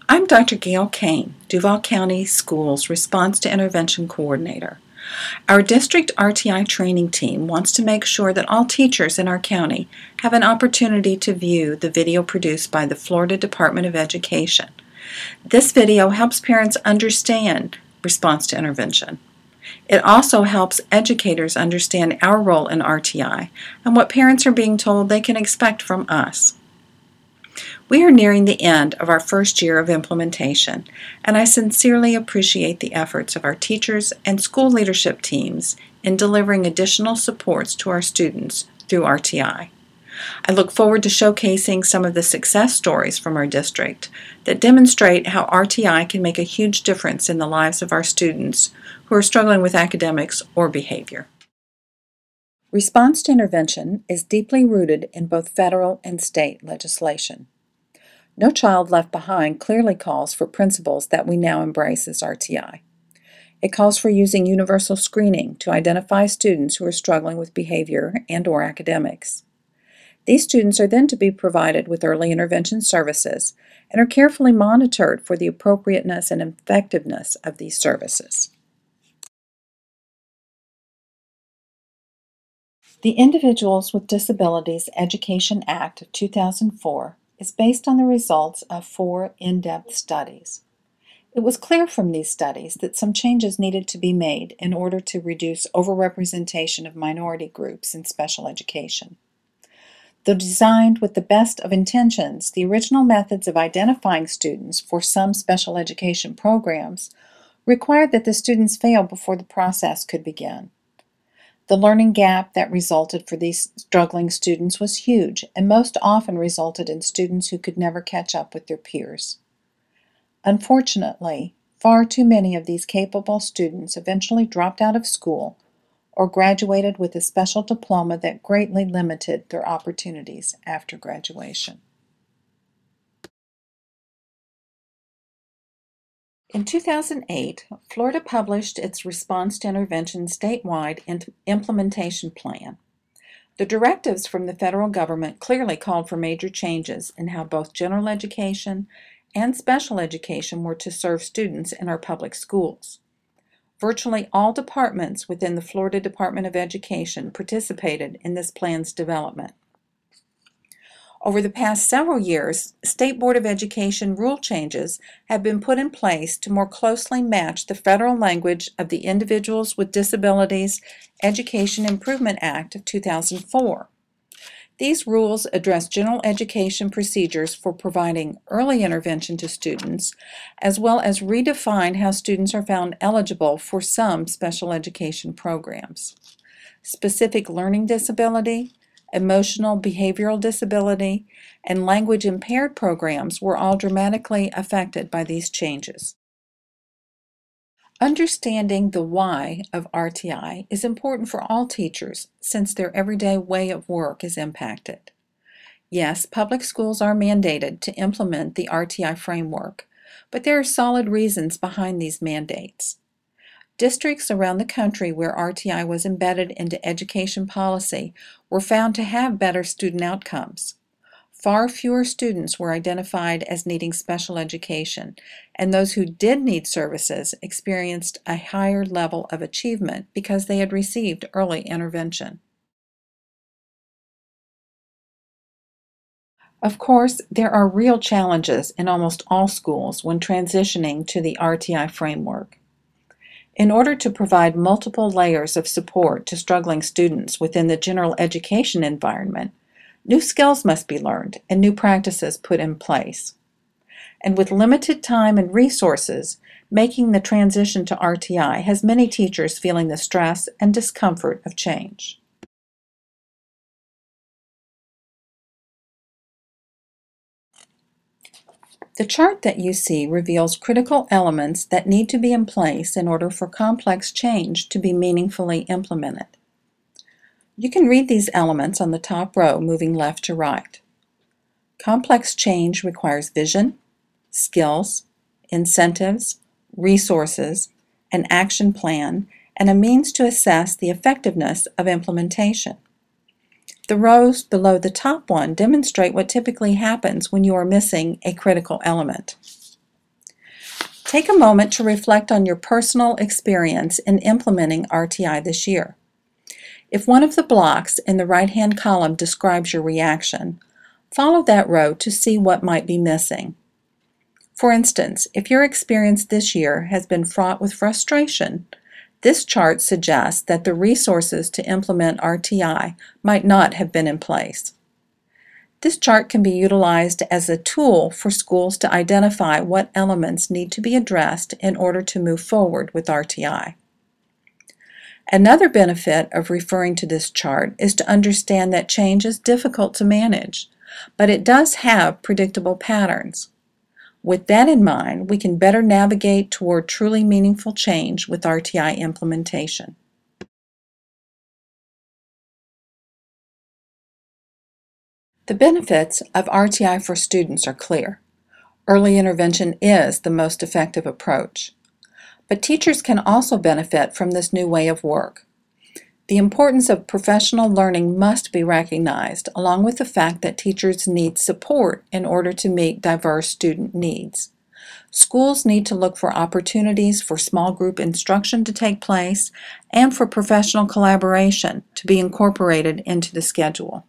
I'm Dr. Gail Kane, Duval County Schools Response to Intervention Coordinator. Our district RtI training team wants to make sure that all teachers in our county have an opportunity to view the video produced by the Florida Department of Education. This video helps parents understand response to intervention. It also helps educators understand our role in RtI and what parents are being told they can expect from us. We are nearing the end of our first year of implementation, and I sincerely appreciate the efforts of our teachers and school leadership teams in delivering additional supports to our students through RtI. I look forward to showcasing some of the success stories from our district that demonstrate how RtI can make a huge difference in the lives of our students who are struggling with academics or behavior. Response to intervention is deeply rooted in both federal and state legislation. No Child Left Behind clearly calls for principles that we now embrace as RtI. It calls for using universal screening to identify students who are struggling with behavior and/or academics. These students are then to be provided with early intervention services and are carefully monitored for the appropriateness and effectiveness of these services. The Individuals with Disabilities Education Act of 2004 is based on the results of 4 in-depth studies. It was clear from these studies that some changes needed to be made in order to reduce overrepresentation of minority groups in special education. Though designed with the best of intentions, the original methods of identifying students for some special education programs required that the students fail before the process could begin. The learning gap that resulted for these struggling students was huge and most often resulted in students who could never catch up with their peers. Unfortunately, far too many of these capable students eventually dropped out of school or graduated with a special diploma that greatly limited their opportunities after graduation. In 2008, Florida published its Response to Intervention statewide implementation plan. The directives from the federal government clearly called for major changes in how both general education and special education were to serve students in our public schools. Virtually all departments within the Florida Department of Education participated in this plan's development. Over the past several years, State Board of Education rule changes have been put in place to more closely match the federal language of the Individuals with Disabilities Education Improvement Act of 2004. These rules address general education procedures for providing early intervention to students, as well as redefine how students are found eligible for some special education programs. Specific learning disability, emotional behavioral disability, and language impaired programs were all dramatically affected by these changes. Understanding the why of RtI is important for all teachers since their everyday way of work is impacted. Yes, public schools are mandated to implement the RtI framework, but there are solid reasons behind these mandates. Districts around the country where RtI was embedded into education policy were found to have better student outcomes. Far fewer students were identified as needing special education, and those who did need services experienced a higher level of achievement because they had received early intervention. Of course, there are real challenges in almost all schools when transitioning to the RtI framework. In order to provide multiple layers of support to struggling students within the general education environment, new skills must be learned and new practices put in place. And with limited time and resources, making the transition to RtI has many teachers feeling the stress and discomfort of change. The chart that you see reveals critical elements that need to be in place in order for complex change to be meaningfully implemented. You can read these elements on the top row moving left to right. Complex change requires vision, skills, incentives, resources, an action plan, and a means to assess the effectiveness of implementation. The rows below the top one demonstrate what typically happens when you are missing a critical element. Take a moment to reflect on your personal experience in implementing RtI this year. If one of the blocks in the right-hand column describes your reaction, follow that row to see what might be missing. For instance, if your experience this year has been fraught with frustration, this chart suggests that the resources to implement RtI might not have been in place. This chart can be utilized as a tool for schools to identify what elements need to be addressed in order to move forward with RtI. Another benefit of referring to this chart is to understand that change is difficult to manage, but it does have predictable patterns. With that in mind, we can better navigate toward truly meaningful change with RtI implementation. The benefits of RtI for students are clear. Early intervention is the most effective approach. But teachers can also benefit from this new way of work. The importance of professional learning must be recognized, along with the fact that teachers need support in order to meet diverse student needs. Schools need to look for opportunities for small group instruction to take place and for professional collaboration to be incorporated into the schedule.